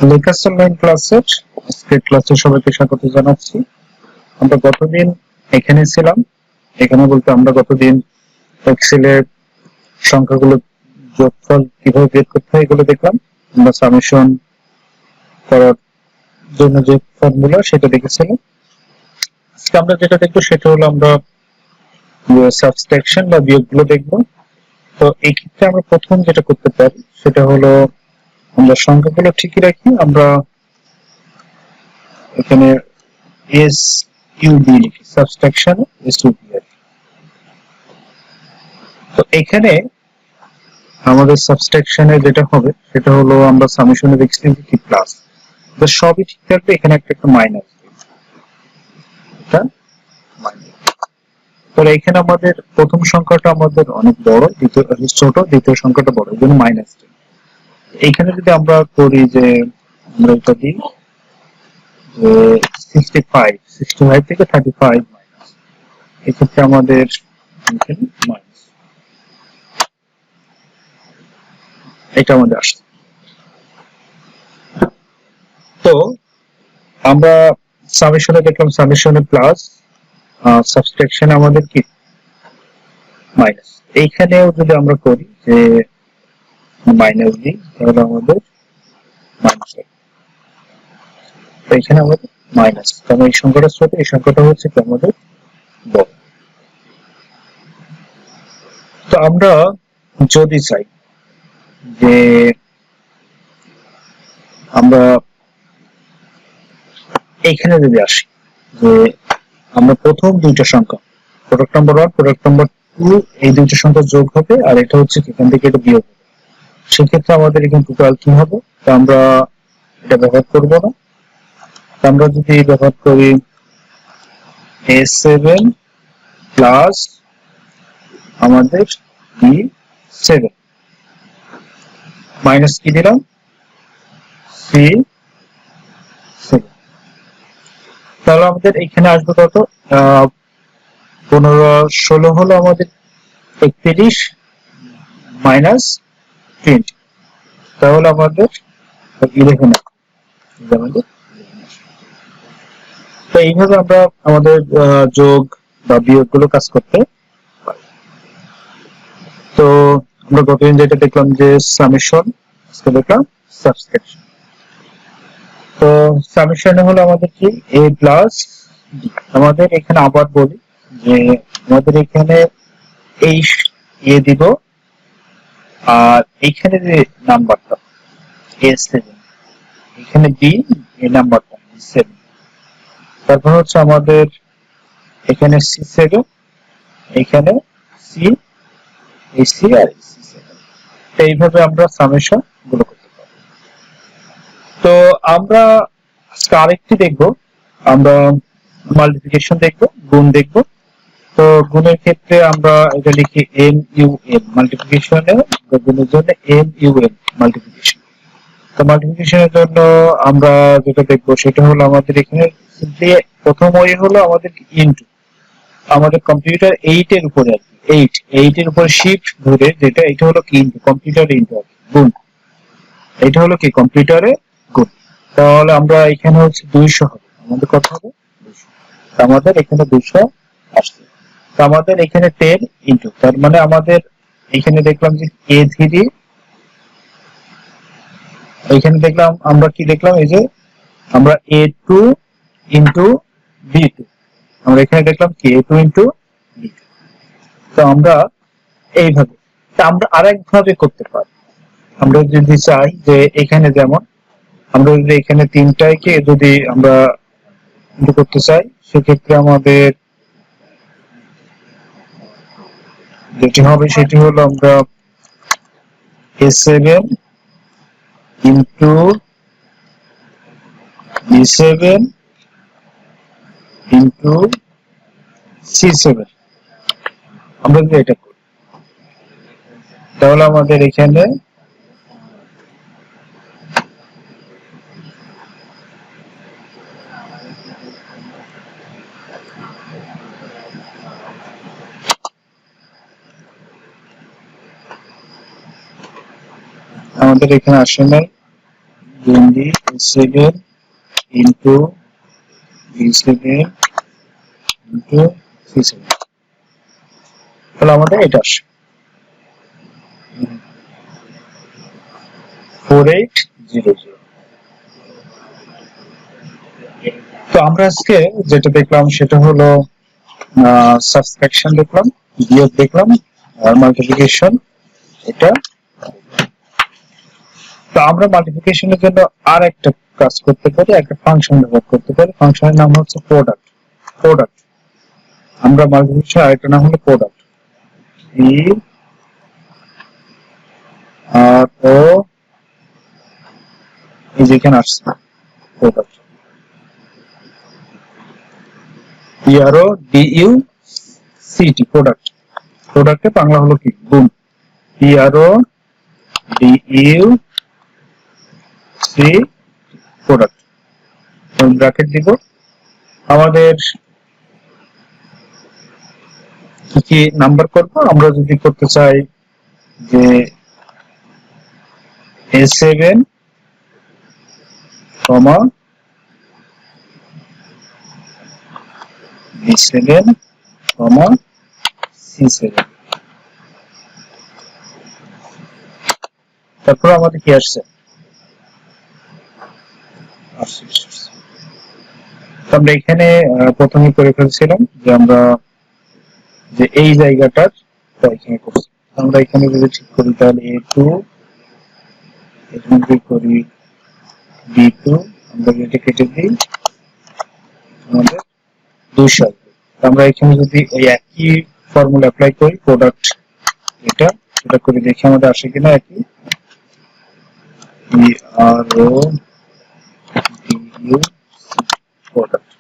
লেখাস online ক্লাসের আজকের ক্লাসে সবাইকে স্বাগত জানাচ্ছি। আমরা গতদিন এখানে ছিলাম, এখানে বলতে আমরা গতদিন এক্সেলের সংখ্যাগুলো যোগফল কিভাবে বের করতে হয় এগুলো দেখলাম। আমরা সামেশন করার জন্য যে ফর্মুলা সেটা দেখেছিলাম। আজকে আমরা যেটা দেখবো সেটা হলো আমরা সাবট্রাকশন বা বিয়োগগুলো দেখবো। তো এই ক্ষেত্রে আমরা প্রথম যেটা করতে পারি সেটা হলো আমরা সংখ্যাগুলো ঠিকই রাখি, আমরা এখানে এস ইউবি লিখি, সাবট্রাকশন এস ইউবি। তো এখানে আমাদের সাবট্রাকশনে যেটা হবে সেটা হলো আমরা সামেশনের এক্সট্রিমলি কি প্লাস, সবই ঠিক থাকবে, এখানে একটা একটা মাইনাস, এটা মাইনাস। তো এখানে আমাদের প্রথম সংখ্যাটা আমাদের অনেক বড়, দ্বিতীয় ছোট, দ্বিতীয় সংখ্যাটা বড়, এই জন্য মাইনাস। এইখানে যদি আমরা করি যে আমরা এটা দিই যে 65 থেকে 35 মাইনাস, এক্ষেত্রে আমাদের এখানে মাইনাস, এটা আমাদের আসছে। তো আমরা সামেশনে দেখলাম সামেশনে প্লাস, সাবট্রাকশন আমাদের কি মাইনাস। এইখানেও যদি আমরা করি যে মাইনাস দিই তাহলে আমাদের মাইনাস, এখানে আমাদের মাইনাস, কারণ এই সংখ্যাটা ছোট, এই সংখ্যাটা হচ্ছে কি আমাদের বড়। তো আমরা যদি চাই যে আমরা এইখানে যদি আসি যে আমরা প্রথম দুইটা সংখ্যা প্রোডাক্ট নাম্বার 1 প্রোডাক্ট নাম্বার 2 এই দুইটা সংখ্যা যোগ হবে আর এটা হচ্ছে এখান থেকে এটা বিয়োগ হবে, সেক্ষেত্রে আমাদের এখানে টোটাল কি হবে? তো আমরা এটা ব্যবহার করব না, আমরা যদি ব্যবহার করি A7 প্লাস আমাদের B7 মাইনাস কি দিলাম C7, তাহলে আমাদের এখানে আসবে কত? 15 16 হলো আমাদের 31 মাইনাস 20, তাহলে আমাদের 11 আমাদের। তো এইভাবে আমরা আমাদের যোগ বা বিয়োগ গুলো কাজ করতে পারি। তো আমরা গতদিন যেটা দেখলাম যে সামেশন, আজকে দেখলাম সাবট্রাকশন। তো সামেশনে হলো আমাদের কি a প্লাস b। আমাদের এখানে আবার বলি যে আমাদের এখানে এই a দিব আর এইখানে যে নাম্বারটা a7, এখানে b, এই নাম্বারটা b7, তারপর হচ্ছে আমাদের এখানে c7, এখানে c, এই c আর c7। তো এইভাবে আমরা সামেশন গুলো করতে পারি। তো আমরা আজকে আরেকটি দেখবো, আমরা মাল্টিপ্লিকেশন দেখবো, গুণ দেখবো। তো গুণের ক্ষেত্রে আমরা এটা লিখি এম ইউ এন, মাল্টিপ্লিকেশনে গুণের জন্য এম ইউ এন মাল্টিপ্লিকেশন। তো মাল্টিপ্লিকেশনের জন্য আমরা যেটা দেখবো সেটা হলো আমাদের এখানে প্রথম ওয়ে হলো আমাদের ইনটু, আমাদের কম্পিউটার 8 এর উপরে আর কি, 8 এর উপরে শিফট ধরে যেটা, এটা হলো কি ইনটু, কম্পিউটার ইনটু গুণ, এটা হলো কি কম্পিউটারে গুণ। তাহলে আমরা এখানে হচ্ছে 200 হবে, আমাদের কত হবে 200, আমাদের এখানে 200 আসছে। তো আমাদের এখানে 10 ইনটু, তার মানে আমাদের এখানে দেখলাম যে a3, এখানে দেখলাম আমরা কি দেখলাম এই যে আমরা a2 ইনটু b2, আমরা এখানে দেখলাম কি a2 ইনটু b2। তো আমরা এইভাবে, তা আমরা আরেকভাবে করতে পারি, আমরা যদি চাই যে এখানে যেমন আমরা যদি এখানে তিনটাকে যদি আমরা করতে চাই, সেক্ষেত্রে আমাদের যেটি হবে সেটি হলো আমরা a7 into b7 into c7, আমরা যদি এটা করি তাহলে আমাদের এখানে আসে নাই, BND A7 into B7 into C7, তাহলে আমাদের এটা আসে 4800। তো আমরা আজকে যেটা দেখলাম সেটা হলো সাবট্রাকশন দেখলাম, বিয়োগ দেখলাম, আর মাল্টিপ্লিকেশন। এটা তো আমরা মাল্টিপ্লিকেশনের জন্য আর একটা কাজ করতে পারি, একটা ফাংশন ব্যবহার করতে পারি। ফাংশনের নাম হচ্ছে প্রোডাক্ট। প্রোডাক্ট আমরা মাল্টিপ্লিকেশন আরেকটা নাম হলো প্রোডাক্ট, পি আর ও এই যেখানে আসছে product, P R O D U C T, product. প্রোডাক্টের বাংলা হলো কি? গুণ। P R O D U C, product. Bracket দিব। আমাদের কি কি নাম্বার করব? আমরা যদি করতে চাই যে A7 কমা B7 কমা C7, তারপর আমাদের কি আসছে? আমরা এখানে প্রথমে করে ফেলছিলাম যে আমরা যে এই জায়গাটার এখানে করছি। আমরা এখানে যদি ঠিক করি তাহলে A2, এখানে করি B2, আমরা এটা কেটে দিই, আমাদের 200 আসবে। আমরা এখানে যদি ওই একই ফর্মুলা অ্যাপ্লাই করি, প্রোডাক্ট এটা করে দেখি আমাদের আসে কিনা একই। প্রোডাক্ট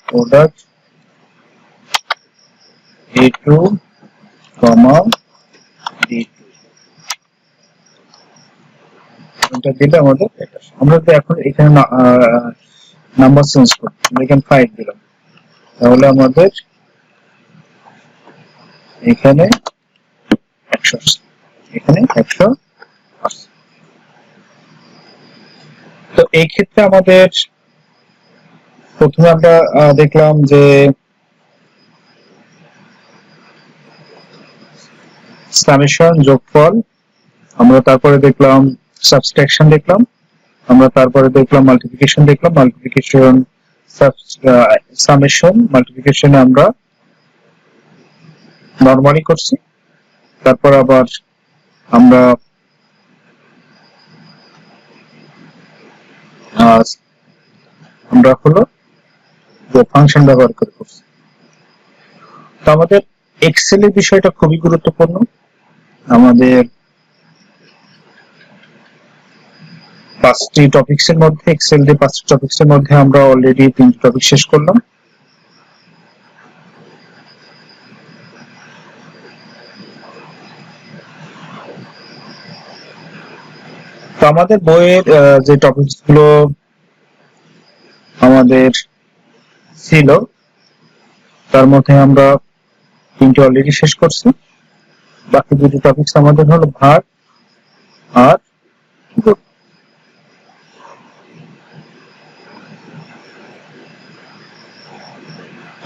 প্রোডাক্ট A2 কমা D2, এটা দিলে আমাদের এটা। আমরা তো এখন এখানে নাম্বার চেঞ্জ করি, আমরা এখানে 5 দিলাম, তাহলে আমাদের এখানে 100 আসছে, এখানে 100 আসছে। তো এই ক্ষেত্রে আমাদের প্রথমে আমরা দেখলাম যে সামেশন, যোগফল, আমরা তারপরে দেখলাম সাবট্রাকশন দেখলাম, আমরা তারপরে দেখলাম মাল্টিপ্লিকেশন দেখলাম, মাল্টিপ্লিকেশন সামেশন, মাল্টিপ্লিকেশনে আমরা নরমালি করছি, তারপর আবার আমরা হলো যে ফাংশন ব্যবহার করে করছি। তো আমাদের এক্সেল এর বিষয়টা খুবই গুরুত্বপূর্ণ। আমাদের 5টি টপিকসের মধ্যে, এক্সেল দিয়ে 5টি টপিকসের মধ্যে আমরা অলরেডি 3টি টপিক শেষ করলাম। তো আমাদের বইয়ের যে টপিকসগুলো আমাদের ছিল তার মধ্যে আমরা 3টি অলরেডি শেষ করছি। বাকি 2টি টপিকস আমাদের হলো ভাগ আর গুণ।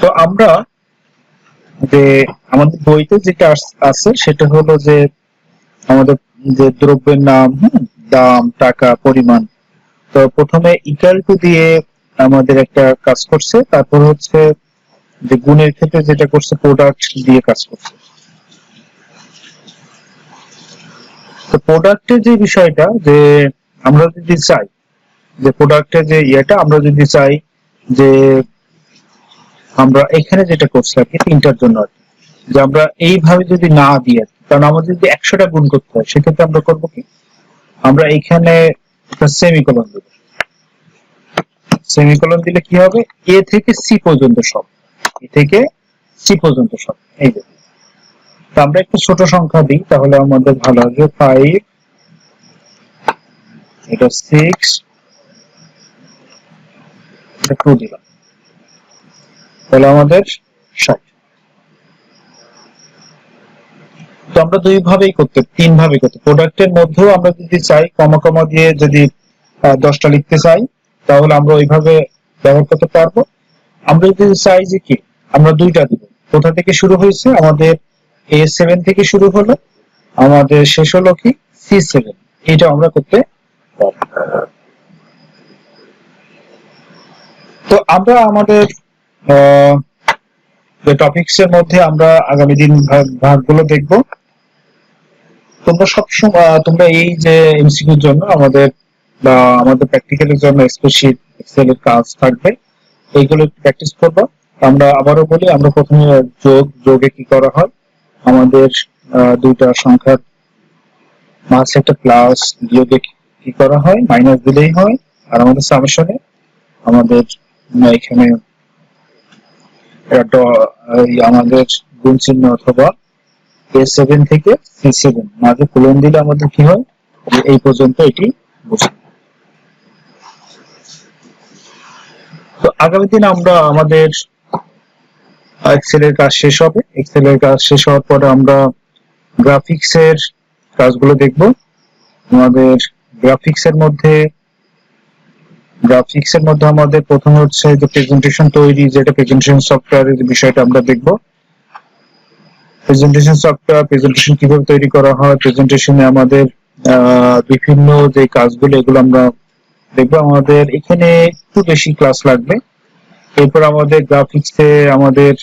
তো আমরা যে আমাদের বইতে যেটা আছে সেটা হলো যে আমাদের যে দ্রব্যের নাম, দাম, টাকা, পরিমাণ। তো প্রথমে ইকুয়াল টু দিয়ে আমাদের একটা কাজ করছে, তারপর হচ্ছে যে গুণের ক্ষেত্রে যেটা করছে প্রোডাক্ট দিয়ে কাজ করছে। তো প্রোডাক্টের যে বিষয়টা, যে আমরা যদি চাই যে প্রোডাক্টের যে ইয়েটা আমরা যদি চাই যে আমরা এখানে যেটা করছি আর কি 3টার জন্য আর কি, যে আমরা এইভাবে যদি না দিই, কারণ আমাদের যদি 100টা গুণ করতে হয় সেক্ষেত্রে আমরা করবো কি, আমরা এখানে একটা সেমিকোলন দেব। সেমিকোলন দিলে কি হবে, এ থেকে সি পর্যন্ত সব, এ থেকে সি পর্যন্ত সব। এই যে তো আমরা একটু ছোট সংখ্যা দিই তাহলে আমাদের ভালো হবে। 5, এটা 6, এটা 2 দিলাম, তাহলে আমাদের 60। তো আমরা 2 ভাবেই করতে, 3 ভাবে করতে, প্রোডাক্টের মধ্যেও আমরা যদি চাই কমা কমা দিয়ে যদি 10টা লিখতে চাই তাহলে আমরা ওইভাবে ব্যবহার করতে পারবো। আমরা যদি চাই যে কি আমরা 2টা দিব, কোথা থেকে শুরু হয়েছে আমাদের A7 থেকে শুরু হলো, আমাদের শেষ হলো কি C7, এটা আমরা করতে পারবো। তো আমরা আমাদের যে টপিকস এর মধ্যে আমরা আগামী দিন ভাগগুলো দেখবো। তোমরা সবসময় তোমরা এই যে এমসিকিউর জন্য আমাদের বা আমাদের প্র্যাকটিক্যালের জন্য স্প্রেডশিট এক্সেল এর কাজ থাকবে, এইগুলো একটু প্র্যাকটিস করবো। আমরা আবারও বলি, আমরা প্রথমে যোগে কি করা হয়, আমাদের 2টা সংখ্যার মাঝে একটা প্লাস, বিয়োগে কি করা হয় মাইনাস দিলেই হয়। আর আমাদের সামেশনে আমাদের এখানে আমাদের গুণ চিহ্ন অথবা A7 থেকে C7 মাঝে কোলন দিলে আমাদের কি হয়, এই পর্যন্ত এটি বুঝি। তো আগামী দিন আমরা আমাদের এক্সেল এর কাজ শেষ হবে। এক্সেল এর কাজ শেষ হওয়ার পরে আমরা গ্রাফিক্স এর কাজগুলো দেখব। আমাদের গ্রাফিক্স এর মধ্যে আমাদের প্রথম হচ্ছে যে প্রেজেন্টেশন তৈরি, যেটা প্রেজেন্টেশন সফটওয়্যারের বিষয়টা আমরা দেখব। প্রেজেন্টেশন সফটওয়্যার, প্রেজেন্টেশন কিভাবে তৈরি করা হয়, প্রেজেন্টেশনে আমাদের বিভিন্ন যে কাজগুলো এগুলো আমরা দেখবো। আমাদের এখানে একটু বেশি ক্লাস লাগবে। এরপর আমাদের গ্রাফিক্সে আমাদের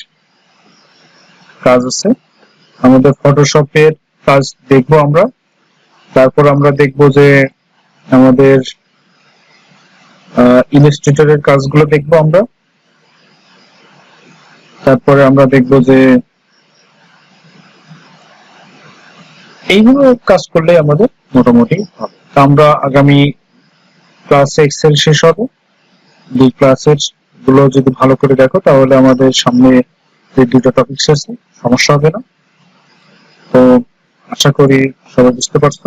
কাজ আছে, আমাদের ফটোশপের কাজ দেখবো আমরা। তারপর আমরা দেখবো যে আমাদের ইলাস্ট্রেটরের কাজগুলো দেখবো আমরা। তারপরে আমরা দেখবো যে এইগুলো কাজ করলে আমাদের মোটামুটি হবে। আমরা আগামী ক্লাসে এক্সেল শেষ হবে। 2 ক্লাসের গুলো যদি ভালো করে দেখো তাহলে আমাদের সামনে যে 2টা টপিকস আছে সমস্যা হবে না। তো আশা করি সবাই বুঝতে পারছো।